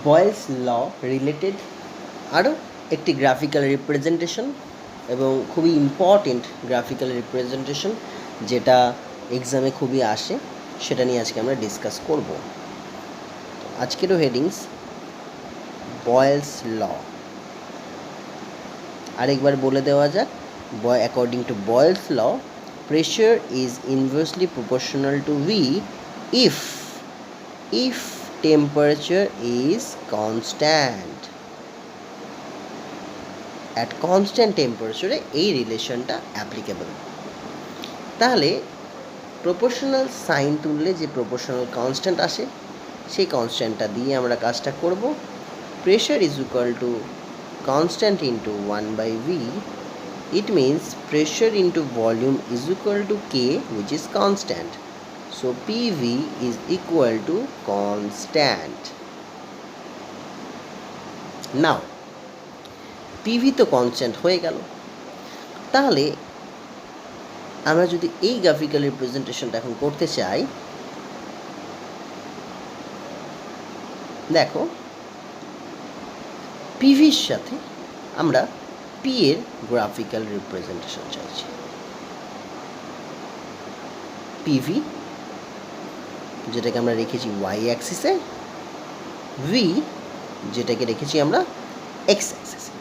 বয়েলস ল related আরও একটি graphical representation এবং খুবই ইম্পর্টেন্ট গ্রাফিক্যাল রিপ্রেজেন্টেশন যেটা এক্সামে খুবই আসে, সেটা নিয়ে আজকে আমরা ডিসকাস করব। আজকেরও হেডিংস বয়েলস ল। আরেকবার বলে দেওয়া যাক, according to Boyle's law, pressure is inversely proportional to V if temperature is constant. At constant temperature এই রিলেশনটা অ্যাপ্লিকেবল। তাহলে প্রপোর্শনাল সাইন তুললে যে প্রপোর্শনাল কনস্ট্যান্ট আসে, সেই কনস্ট্যান্টটা দিয়ে আমরা কাজটা করব। Pressure is equal to constant into 1/v. It means pressure into volume is equal to K, which is constant. So PV is equal to constant. Now PV তো constant হয়ে গেল, তাহলে আমরা যদি এই গ্রাফিক্যাল রিপ্রেজেন্টেশনটা এখন করতে চাই, দেখো পিভির সাথে আমরা পি এর গ্রাফিক্যাল রিপ্রেজেন্টেশন চাইছি। পিভি যেটাকে আমরা রেখেছি ওয়াই অ্যাক্সিসে, ভি যেটাকে রেখেছি আমরা এক্স অ্যাক্সিসে।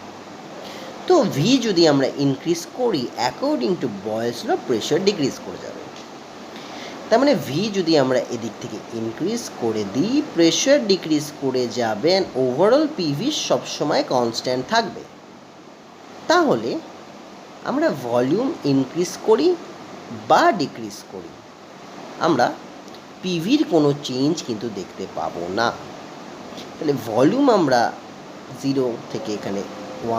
তো ভি যদি আমরা ইনক্রিজ করি, according to Boyle's law pressure decrease করে যাবে। তার মানে ভি যদি আমরা এদিক থেকে ইনক্রিজ করে দিই, প্রেশার ডিক্রিজ করে যাবেন, ওভারঅল পিভি সবসময় কনস্ট্যান্ট থাকবে। তাহলে আমরা ভলিউম ইনক্রিজ করি বা ডিক্রিজ করি, আমরা পিভির কোনো চেঞ্জ কিন্তু দেখতে পাবো না। তাহলে ভলিউম আমরা 0 থেকে এখানে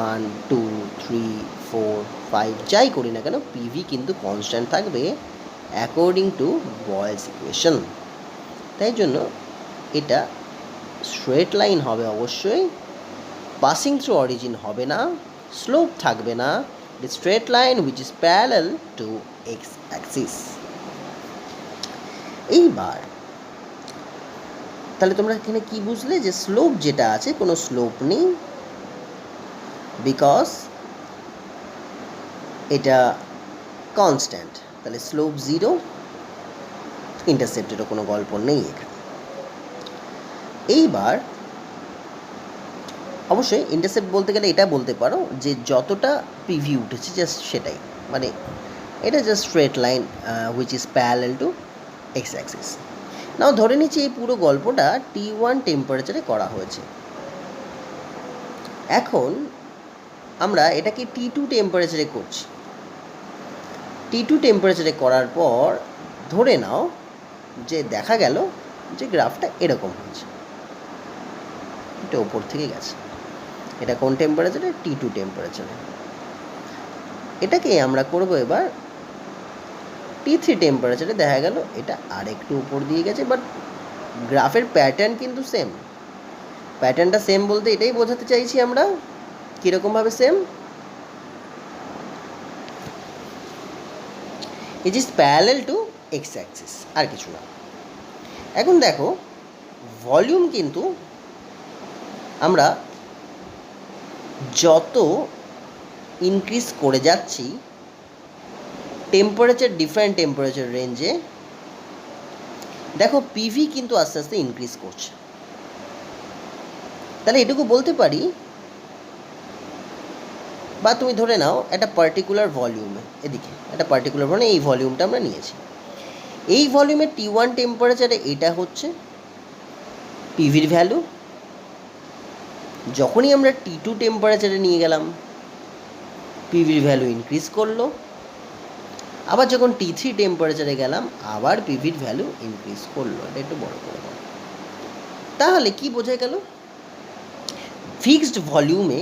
1, 2, 3, 4, 5 যাই করি না কেন, পিভি কিন্তু কনস্ট্যান্ট থাকবে অ্যাকর্ডিং টু বয়েলস ইকুয়েশন। তাই জন্য এটা স্ট্রেট লাইন হবে অবশ্যই, পাসিং থ্রু অরিজিন হবে না, স্লোপ থাকবে না, straight line which is parallel to X Axis. এইবার তাহলে তোমরা এখানে কি বুঝলে, যে স্লোপ যেটা আছে কোনো স্লোপ নেই, বিকজ এটা কনস্ট্যান্ট। তাহলে স্লোপ 0, ইন্টারসেপ্টেরও কোনো গল্প নেই এখানে। এইবার অবশ্যই ইন্টারসেপ্ট বলতে গেলে এটা বলতে পারো যে যতটা পিভি উঠেছে জাস্ট সেটাই, মানে এটা just straight line which is parallel to X axis. Now ধরে নিচ্ছি এই পুরো গল্পটা T1 টেম্পারেচারে করা হয়েছে। এখন আমরা এটাকে T2 টেম্পারেচারে করছি। T2 টেম্পারেচারে করার পর ধরে নাও যে দেখা গেল যে গ্রাফটা এরকম হয়েছে, এটা ওপর থেকে গেছে। এটা কোন টেম্পারেচারে? T2 টেম্পারেচারে। এটাকে আমরা করব এবার T3 টেম্পারেচারে। দেখা গেল এটা আরেকটু উপর দিয়ে গেছে, বাট গ্রাফের প্যাটার্ন কিন্তু সেম। প্যাটার্নটা সেম বলতে এটাই বোঝাতে চাইছি আমরা, কীরকমভাবে same, it is parallel to X axis, আর কিছু না। এখন দেখো ভলিউম কিন্তু আমরা যত ইনক্রিজ করে যাচ্ছি টেম্পারেচার, ডিফারেন্ট টেম্পারেচার রেঞ্জে, দেখো পিভি কিন্তু আস্তে আস্তে ইনক্রিজ করছে। তাহলে এটুকু বলতে পারি, বা তুমি ধরে নাও একটা পার্টিকুলার ভলিউমে, এদিকে একটা পার্টিকুলার ভলিউমে এই ভলিউমটা আমরা নিয়েছি, এই ভলিউমে T1 টেম্পারেচারে এটা হচ্ছে পিভির ভ্যালু। যখনই আমরা T2 টেম্পারেচারে নিয়ে গেলাম, পিভির ভ্যালু ইনক্রিজ করলো। আবার যখন T3 টেম্পারেচারে গেলাম, আবার পিভির ভ্যালু ইনক্রিজ করলো। এটা একটু বড় করে দাও। তাহলে কি বোঝা গেল? ফিক্সড ভলিউমে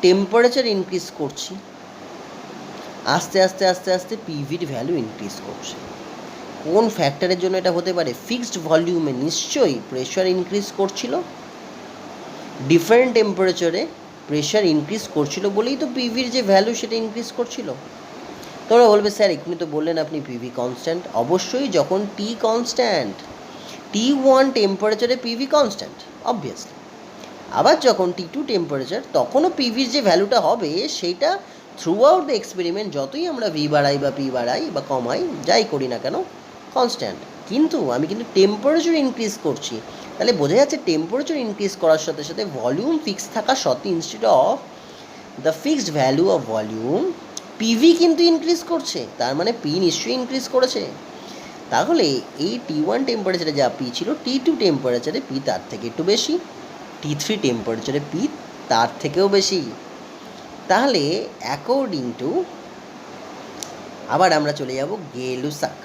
টেম্পারেচার ইনক্রিজ করছি, আস্তে আস্তে আস্তে আস্তে পিভির ভ্যালু ইনক্রিজ করছে। কোন ফ্যাক্টরের জন্য এটা হতে পারে? ফিক্সড ভলিউমে নিশ্চয়ই প্রেশার ইনক্রিজ করছিল, ডিফারেন্ট টেম্পারেচারে প্রেশার ইনক্রিজ করছিল বলেই তো পিভির যে ভ্যালু সেটা ইনক্রিজ করছিল। তোমরা বলবে স্যার এক্ষুনি তো বললেন আপনি পিভি কনস্ট্যান্ট। অবশ্যই যখন টি কনস্ট্যান্ট, T1 টেম্পারেচারে পিভি কনস্ট্যান্ট অবভিয়াসলি। আবার যখন T2 টেম্পারেচার, তখনও পিভির যে ভ্যালুটা হবে সেইটা থ্রু আউট দ্য এক্সপেরিমেন্ট যতই আমরা ভি বাড়াই বা পি বাড়াই বা কমাই যাই করি না কেন কনস্ট্যান্ট। কিন্তু আমি কিন্তু টেম্পারেচার ইনক্রিজ করছি, তাহলে বোঝা যাচ্ছে টেম্পারেচার ইনক্রিজ করার সাথে সাথে ভলিউম ফিক্স থাকা সত্ত্বে instead of the fixed value of volume PV কিন্তু ইনক্রিজ করছে, তার মানে পি নিশ্চয়ই ইনক্রিজ করেছে। তাহলে এই T1 টেম্পারেচারে যা পি ছিল T2 টেম্পারেচারে পি তার থেকে একটু বেশি, T3 টেম্পারেচারে পি তার থেকেও বেশি। তাহলে অ্যাকর্ডিং টু, আবার আমরা চলে যাব গেলুসাক।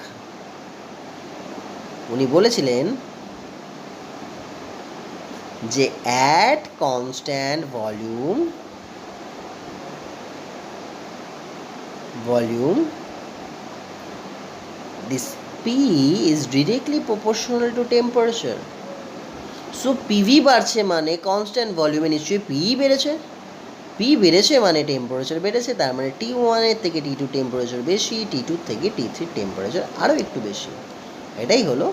উনি বলেছিলেন যে at constant volume this P is directly proportional to temperature. So PV বাড়ছে মানে কনস্ট্যান্ট ভলিউমে নিশ্চয়ই পি বেড়েছে, পি বেড়েছে মানে টেম্পারেচার বেড়েছে, তার মানে T1 থেকে T2 টেম্পারেচার বেশি, T2 থেকে T3 টেম্পারেচার আরও একটু বেশি। এটাই হলো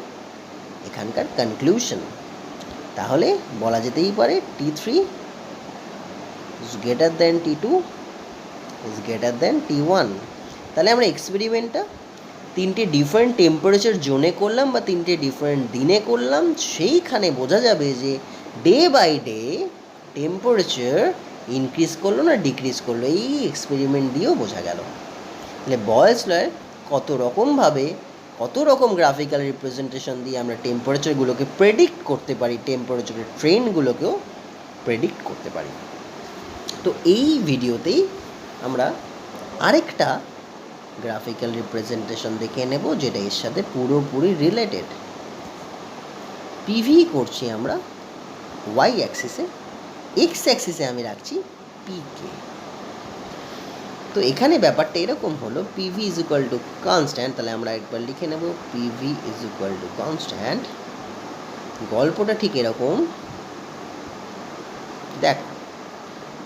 এখানকার কনক্লুশন। তাহলে বলা যেতেই পারে T3 is greater than T2 is greater than T1। তাহলে আমরা এক্সপেরিমেন্টটা তিনটে ডিফারেন্ট টেম্পারেচার জোনে করলাম বা তিনটে ডিফারেন্ট দিনে করলাম, সেইখানে বোঝা যাবে যে day by day temperature increase করলো না ডিক্রিজ করলো, এই এক্সপেরিমেন্ট দিয়েও বোঝা গেল। তাহলে বয়েলস লয়ের কত রকম গ্রাফিক্যাল রিপ্রেজেন্টেশন দিয়ে আমরা টেম্পারেচারগুলোকে প্রেডিক্ট করতে পারি, টেম্পারেচারের ট্রেন্ডগুলোকেও প্রেডিক্ট করতে পারি। তো এই ভিডিওতেই আমরা আরেকটা গ্রাফিক্যাল রিপ্রেজেন্টেশন দেখে নেব যেটা এর সাথে পুরোপুরি রিলেটেড। পিভি করছি আমরা ওয়াই অ্যাক্সিসে, এক্স অ্যাক্সিসে আমি রাখছি পিকে। তো এখানে ব্যাপারটা এরকম হলো, PV is equal to constant, তাহলে আমরা একবার লিখে নেব PV is equal to constant. গল্পটা ঠিক এরকম, দেখো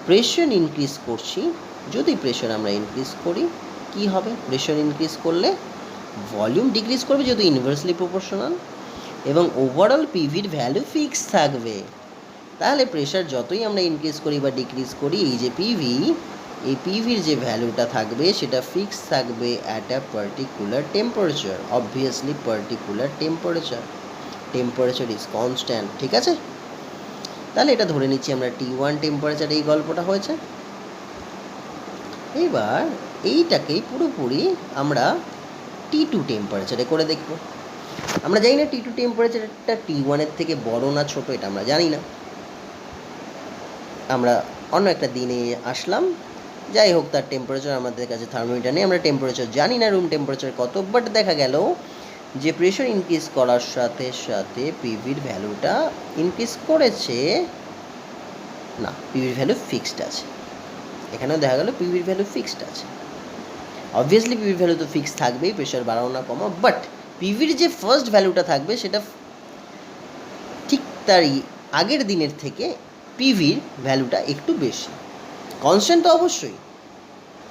প্রেশার ইনক্রিজ করছি, যদি প্রেশার আমরা ইনক্রিজ করি কি হবে, প্রেশার ইনক্রিজ করলে ভলিউম ডিক্রিজ করবে যেহেতু ইনভার্সলি প্রপোর্শনাল, এবং ওভারঅল পিভির ভ্যালু ফিক্স থাকবে। তাহলে প্রেশার যতই আমরা ইনক্রিজ করি বা ডিক্রিজ করি, এই যে পিভি, এই পিভির যে ভ্যালুটা থাকবে সেটা ফিক্স থাকবে at a particular temperature. Obviously particular temperature is constant, ঠিক আছে। তাহলে এটা ধরে নিচ্ছি আমরা T1 টেম্পারেচার, এই গল্পটা হয়েছে। এবার এইটাকেই পুরোপুরি আমরা T2 টেম্পারেচারে করে দেখব। আমরা জানি না T2 টেম্পারেচারটা T1 থেকে বড় না ছোট, এটা আমরা জানি না। আমরা অন্য একটা দিনে আসলাম, যাই হোক তার টেম্পারেচার আমাদের কাছে থার্মোমিটার নেই, আমরা টেম্পারেচার জানি না রুম টেম্পারেচার কত, বাট দেখা গেল যে প্রেশার ইনক্রিজ করার সাথে সাথে পিভির ভ্যালুটা ইনক্রিজ করেছে না, পিভির ভ্যালু ফিক্সড আছে। এখানেও দেখা গেল পিভির ভ্যালু ফিক্সড আছে। অবভিয়াসলি পিভির ভ্যালু তো ফিক্স থাকবেই, প্রেশার বাড়াও না কমাও, বাট পিভির যে ফার্স্ট ভ্যালুটা থাকবে সেটা ঠিক তারই আগের দিনের থেকে পিভির ভ্যালুটা একটু বেশি। কনস্ট্যান্ট তো অবশ্যই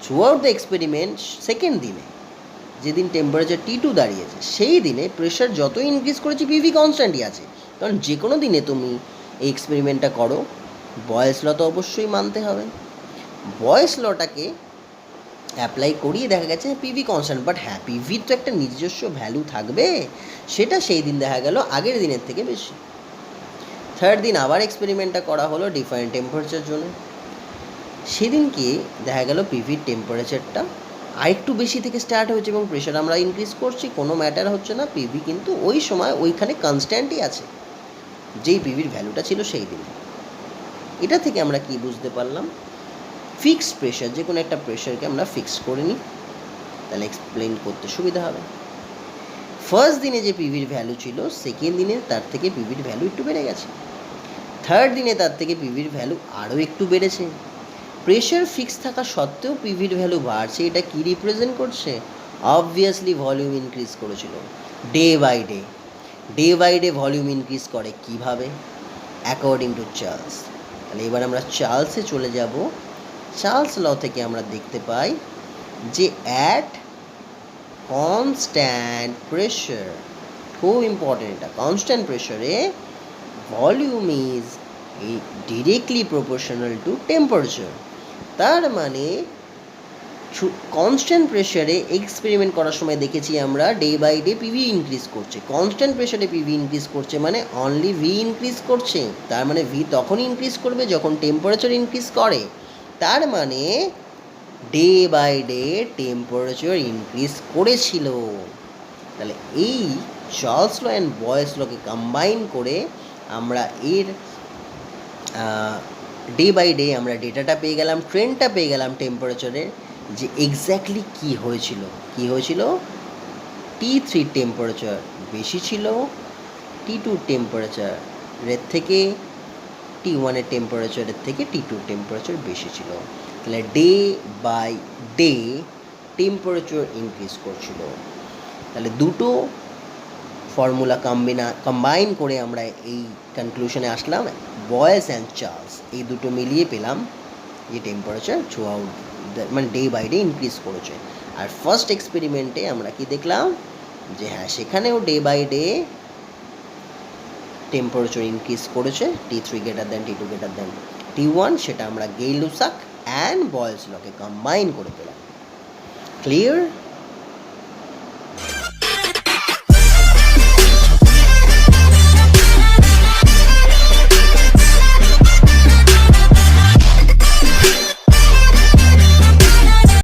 through out the experiment, second দিনে যেদিন টেম্পারেচার T2 দাঁড়িয়েছে সেই দিনে প্রেশার যত ইনক্রিজ করেছে পিভি কনস্ট্যান্টই আছে। কারণ যে কোনো দিনে তুমি এই এক্সপেরিমেন্টটা করো, বয়েলস ল তো অবশ্যই মানতে হবে। বয়েলস লটাকে অ্যাপ্লাই করিয়ে দেখা গেছে পিভি কনস্ট্যান্ট, বাট হ্যাঁ পিভির তো একটা নিজস্ব ভ্যালু থাকবে, সেটা সেই দিন দেখা গেল আগের দিনের থেকে বেশি। থার্ড দিন আবার এক্সপেরিমেন্টটা করা হলো ডিফারেন্ট টেম্পারেচার জন্য, সেদিনকে দেখা গেল পিভির টেম্পারেচারটা আরেকটু বেশি থেকে স্টার্ট হয়েছে এবং প্রেশার আমরা ইনক্রিজ করছি, কোনো ম্যাটার হচ্ছে না, পিভি কিন্তু ওই সময় ওইখানে কনস্ট্যান্টই আছে যেই পিভির ভ্যালুটা ছিল সেই দিনে। এটা থেকে আমরা কি বুঝতে পারলাম, ফিক্সড প্রেশার, যে কোনো একটা প্রেশারকে আমরা ফিক্স করে নিই, তাহলে এক্সপ্লেন করতে সুবিধা হবে। ফার্স্ট দিনে যে পিভির ভ্যালু ছিল সেকেন্ড দিনে তার থেকে পিভির ভ্যালু একটু বেড়ে গেছে, থার্ড দিনে তার থেকে পিভির ভ্যালু আরও একটু বেড়েছে। প্রেশার ফিক্স থাকা সত্ত্বেও পিভির ভ্যালু বাড়ছে, এটা কি রিপ্রেজেন্ট করছে, অবভিয়াসলি ভলিউম ইনক্রিজ করেছিল day by day volume increase করে কিভাবে, অ্যাকর্ডিং টু চার্লস। তাহলে এবার আমরা চার্লসে চলে যাব। চার্লস ল থেকে আমরা দেখতে পাই যে অ্যাট কনস্ট্যান্ট প্রেশার, খুব ইম্পর্টেন্ট এটা, কনস্ট্যান্ট প্রেশারে volume is directly proportional to temperature. তার মানে কনস্ট্যান্ট প্রেশারে এক্সপেরিমেন্ট করার সময় দেখেছি আমরা day by day PV increase করছে। কনস্ট্যান্ট প্রেশারে পিভি ইনক্রিজ করছে মানে অনলি ভি ইনক্রিজ করছে, তার মানে ভি তখনই ইনক্রিজ করবে যখন টেম্পারেচার ইনক্রিজ করে। তার মানে day by day temperature increase করেছিল। তাহলে এই চার্লস ল অ্যান্ড বয়েলস লকে কম্বাইন করে আমরা এর ডে বাই ডে আমরা ডেটাটা পেয়ে গেলাম, ট্রেন্ডটা পেয়ে গেলাম টেম্পারেচারের, যে এক্স্যাক্টলি কী হয়েছিল। T3 টেম্পারেচার বেশি ছিল T2 টেম্পারেচারের থেকে, T1 এর টেম্পারেচারের থেকে T2 টেম্পারেচার বেশি ছিল। তাহলে day by day temperature increase করছিল। তাহলে দুটো ফর্মুলা কম্বাইন করে আমরা এই কনক্লুশনে আসলাম, বয়েলস অ্যান্ড চার্লস এই দুটো মিলিয়ে পেলাম যে টেম্পারেচার থ্রু আউট মানে ডে বাই ডে ইনক্রিজ করেছে। আর ফার্স্ট এক্সপেরিমেন্টে আমরা কি দেখলাম যে হ্যাঁ সেখানেও day by day temperature increase করেছে, T3 greater than T2 greater than T1, সেটা আমরা গেই-লুসাক অ্যান্ড বয়েলস লকে কম্বাইন করে পেলাম। ক্লিয়ার?